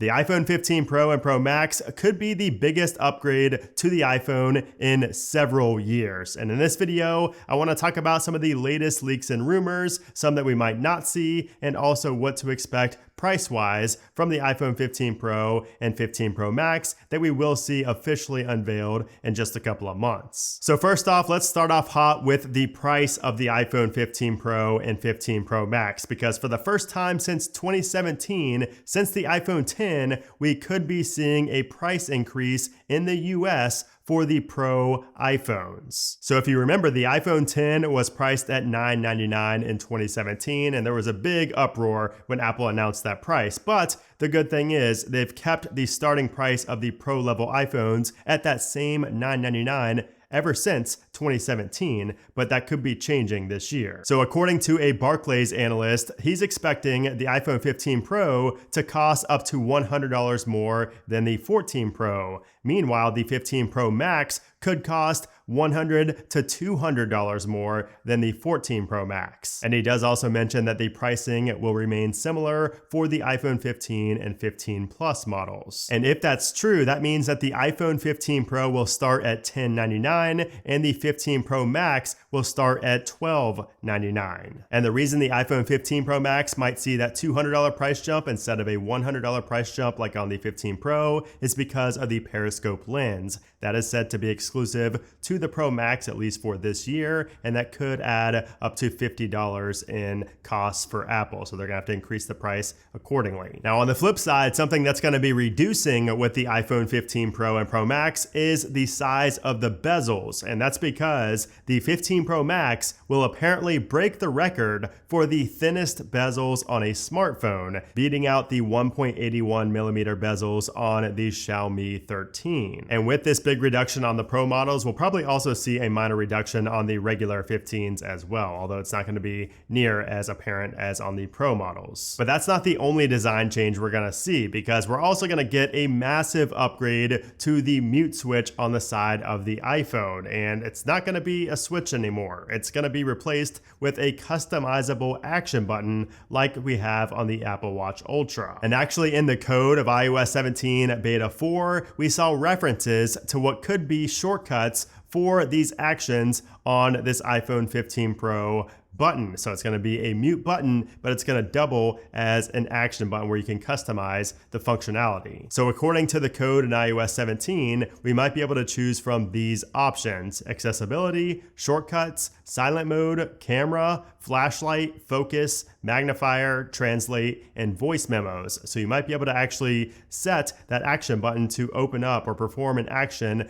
The iPhone 15 Pro and Pro Max could be the biggest upgrade to the iPhone in several years. And in this video, I want to talk about some of the latest leaks and rumors, some that we might not see, and also what to expect price-wise from the iPhone 15 Pro and 15 Pro Max that we will see officially unveiled in just a couple of months. So first off, let's start off hot with the price of the iPhone 15 Pro and 15 Pro Max, because for the first time since 2017, since the iPhone 10, we could be seeing a price increase in the US for the Pro iPhones. So if you remember, the iPhone 10 was priced at $999 in 2017, and there was a big uproar when Apple announced that price. But the good thing is they've kept the starting price of the Pro level iPhones at that same $999 ever since 2017, but that could be changing this year. So according to a Barclays analyst, he's expecting the iPhone 15 Pro to cost up to $100 more than the 14 Pro. Meanwhile, the 15 Pro Max could cost $100 to $200 more than the 14 Pro Max. And he does also mention that the pricing will remain similar for the iPhone 15 and 15 Plus models. And if that's true, that means that the iPhone 15 Pro will start at $1099 and the 15 Pro Max will start at $1299. And the reason the iPhone 15 Pro Max might see that $200 price jump instead of a $100 price jump like on the 15 Pro is because of the periscope lens. That is said to be exclusive to the Pro Max, at least for this year, and that could add up to $50 in costs for Apple. So they're gonna have to increase the price accordingly. Now on the flip side, something that's gonna be reducing with the iPhone 15 Pro and Pro Max is the size of the bezels. And that's because the 15 Pro Max will apparently break the record for the thinnest bezels on a smartphone, beating out the 1.81 millimeter bezels on the Xiaomi 13. And with this big reduction on the Pro models, we'll probably also see a minor reduction on the regular 15s as well, although it's not going to be near as apparent as on the Pro models. But that's not the only design change we're going to see, because we're also going to get a massive upgrade to the mute switch on the side of the iPhone. And it's not going to be a switch anymore. It's going to be replaced with a customizable action button like we have on the Apple Watch Ultra. And actually in the code of iOS 17 Beta 4, we saw references to what could be shortcuts for these actions on this iPhone 15 Pro button. So it's going to be a mute button, but it's going to double as an action button where you can customize the functionality. So according to the code in iOS 17, we might be able to choose from these options: accessibility, shortcuts, silent mode, camera, flashlight, focus, magnifier, translate, and voice memos. So you might be able to actually set that action button to open up or perform an action,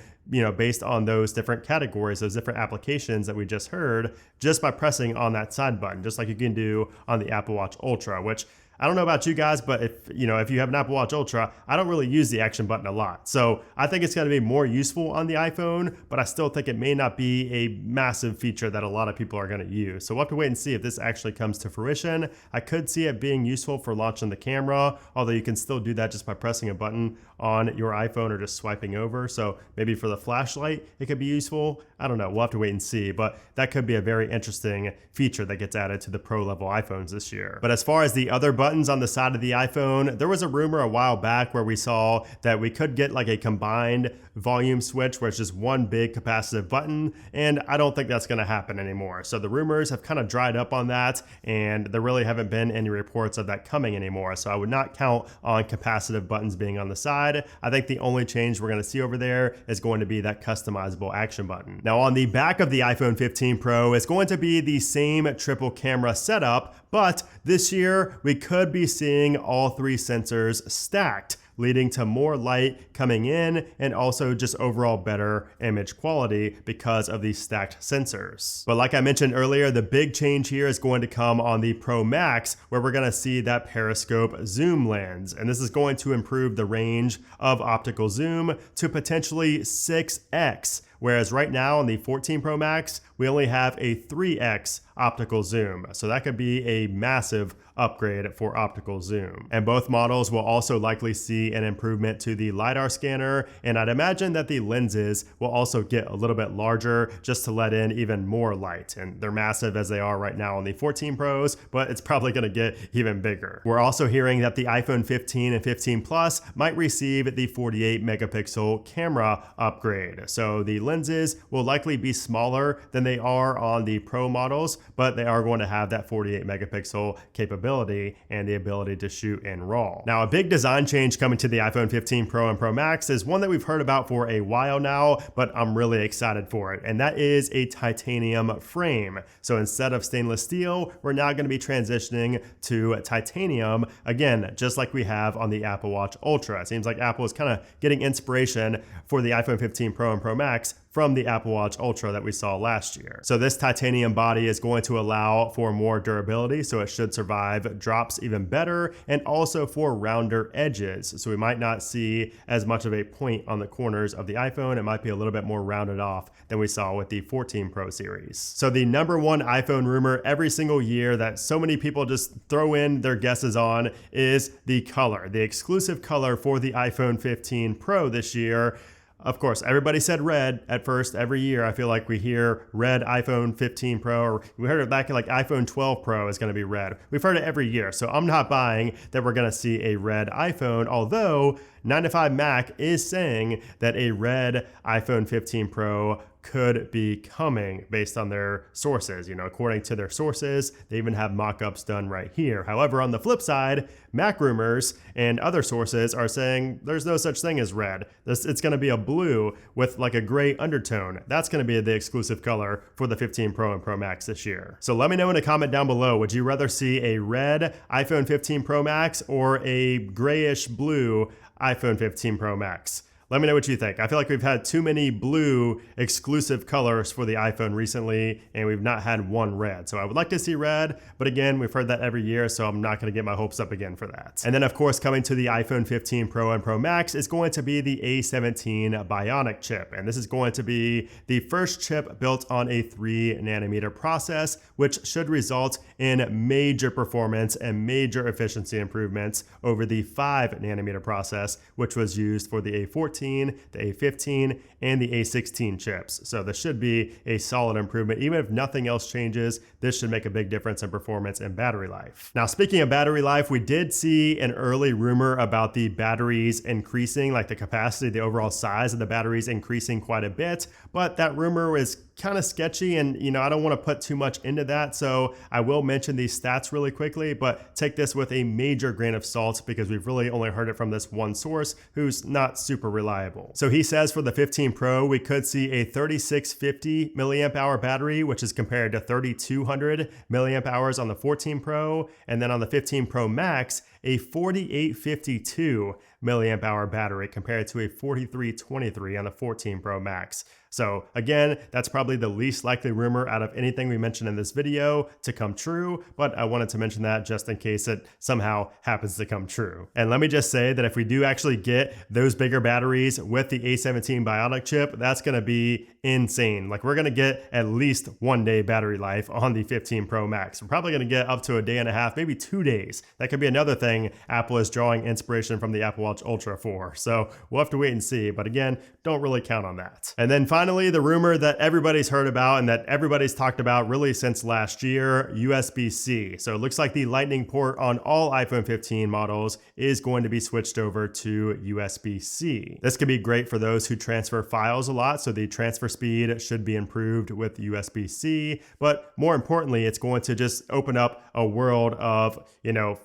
based on those different categories, those different applications that we just heard, just by pressing on that side button, just like you can do on the Apple Watch Ultra, which I don't know about you guys, but if you have an Apple Watch Ultra, I don't really use the action button a lot. So I think it's going to be more useful on the iPhone, but I still think it may not be a massive feature that a lot of people are going to use. So we'll have to wait and see if this actually comes to fruition. I could see it being useful for launching the camera, although you can still do that just by pressing a button on your iPhone or just swiping over. So maybe for the flashlight, it could be useful. I don't know. We'll have to wait and see, but that could be a very interesting feature that gets added to the Pro level iPhones this year. But as far as the other buttons on the side of the iPhone, there was a rumor a while back where we saw that we could get like a combined volume switch where it's just one big capacitive button, and I don't think that's going to happen anymore. So the rumors have kind of dried up on that, and there really haven't been any reports of that coming anymore. So I would not count on capacitive buttons being on the side. I think the only change we're going to see over there is going to be that customizable action button. Now on the back of the iPhone 15 Pro is going to be the same triple camera setup, but this year we could be seeing all three sensors stacked, leading to more light coming in and also just overall better image quality because of these stacked sensors. But like I mentioned earlier, the big change here is going to come on the Pro Max, where we're going to see that periscope zoom lens. And this is going to improve the range of optical zoom to potentially 6x. Whereas right now on the 14 Pro Max, we only have a 3x optical zoom. So that could be a massive upgrade for optical zoom. And both models will also likely see an improvement to the LiDAR scanner, and I'd imagine that the lenses will also get a little bit larger just to let in even more light. And they're massive as they are right now on the 14 Pros, but it's probably going to get even bigger. We're also hearing that the iPhone 15 and 15 Plus might receive the 48 megapixel camera upgrade. So the lenses will likely be smaller than they are on the Pro models, but they are going to have that 48 megapixel capability and the ability to shoot in RAW. Now, a big design change coming to the iPhone 15 Pro and Pro Max is one that we've heard about for a while now, but I'm really excited for it, and that is a titanium frame. So instead of stainless steel, we're now going to be transitioning to titanium, again, just like we have on the Apple Watch Ultra. It seems like Apple is kind of getting inspiration for the iPhone 15 Pro and Pro Max from the Apple Watch Ultra that we saw last year. So this titanium body is going to allow for more durability, so it should survive drops even better, and also for rounder edges. So we might not see as much of a point on the corners of the iPhone. It might be a little bit more rounded off than we saw with the 14 Pro series. So the number one iPhone rumor every single year that so many people just throw in their guesses on is the color, the exclusive color for the iPhone 15 Pro this year. Of course, everybody said red at first every year. I feel like we hear red iPhone 15 Pro, or we heard it back in like iPhone 12 Pro is going to be red. We've heard it every year, so I'm not buying that we're going to see a red iPhone, although 9to5Mac is saying that a red iPhone 15 Pro could be coming based on their sources. You know, according to their sources, they even have mock-ups done right here. However, on the flip side, Mac rumors and other sources are saying there's no such thing as red. It's going to be a blue with like a gray undertone. That's going to be the exclusive color for the 15 Pro and Pro Max this year. So let me know in a comment down below, would you rather see a red iPhone 15 Pro Max or a grayish blue iPhone 15 Pro Max? Let me know what you think. I feel like we've had too many blue exclusive colors for the iPhone recently, and we've not had one red. So I would like to see red, but again, we've heard that every year, so I'm not gonna get my hopes up again for that. And then of course, coming to the iPhone 15 Pro and Pro Max is going to be the A17 Bionic chip. And this is going to be the first chip built on a 3nm process, which should result in major performance and major efficiency improvements over the 5nm process, which was used for the A14, the A15, and the A16 chips. So this should be a solid improvement. Even if nothing else changes, this should make a big difference in performance and battery life. Now, speaking of battery life, we did see an early rumor about the batteries increasing, like the capacity, the overall size of the batteries increasing quite a bit, but that rumor is kind of sketchy, and I don't want to put too much into that, so I will mention these stats really quickly, but take this with a major grain of salt because we've really only heard it from this one source who's not super reliable. So he says for the 15 Pro, we could see a 3650 milliamp hour battery, which is compared to 3200 milliamp hours on the 14 Pro, and then on the 15 Pro Max, a 4852 milliamp hour battery compared to a 4323 on the 14 Pro Max. So again, that's probably the least likely rumor out of anything we mentioned in this video to come true, but I wanted to mention that just in case it somehow happens to come true. And let me just say that if we do actually get those bigger batteries with the A17 Bionic chip, that's going to be insane. Like, we're going to get at least 1 day battery life on the 15 Pro Max. We're probably going to get up to a day and a half, maybe 2 days. That could be another thing Apple is drawing inspiration from the Apple Watch Ultra for. So we'll have to wait and see, but again, don't really count on that. And then finally, the rumor that everybody's heard about and that everybody's talked about really since last year, USB-C. So it looks like the Lightning port on all iPhone 15 models is going to be switched over to USB-C. This could be great for those who transfer files a lot, so the transfer speed should be improved with USB-C, but more importantly, it's going to just open up a world of,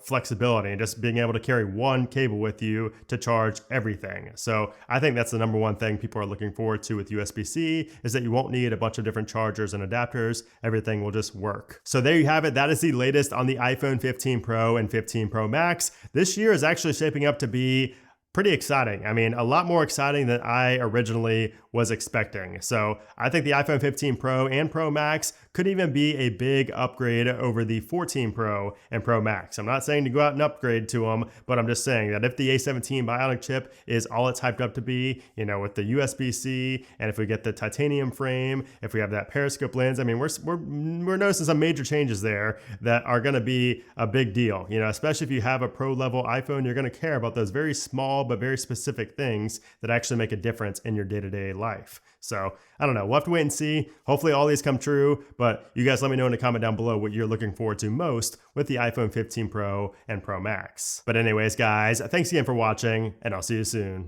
flexibility and just being able to carry one cable with you to charge everything. So I think that's the number one thing people are looking forward to with USB-C, is that you won't need a bunch of different chargers and adapters. Everything will just work. So there you have it. That is the latest on the iPhone 15 Pro and 15 Pro Max. This year is actually shaping up to be pretty exciting. I mean, a lot more exciting than I originally was expecting. So I think the iPhone 15 Pro and Pro Max could even be a big upgrade over the 14 Pro and Pro Max. I'm not saying to go out and upgrade to them, but I'm just saying that if the A17 Bionic chip is all it's hyped up to be, you know, with the USB-C, and if we get the titanium frame, if we have that periscope lens, I mean, we're noticing some major changes there that are going to be a big deal. You know, especially if you have a pro level iPhone, you're going to care about those very small but very specific things that actually make a difference in your day-to-day life. So I don't know, we'll have to wait and see. Hopefully all these come true, but you guys let me know in the comment down below what you're looking forward to most with the iPhone 15 Pro and Pro Max. But anyways, guys, thanks again for watching, and I'll see you soon.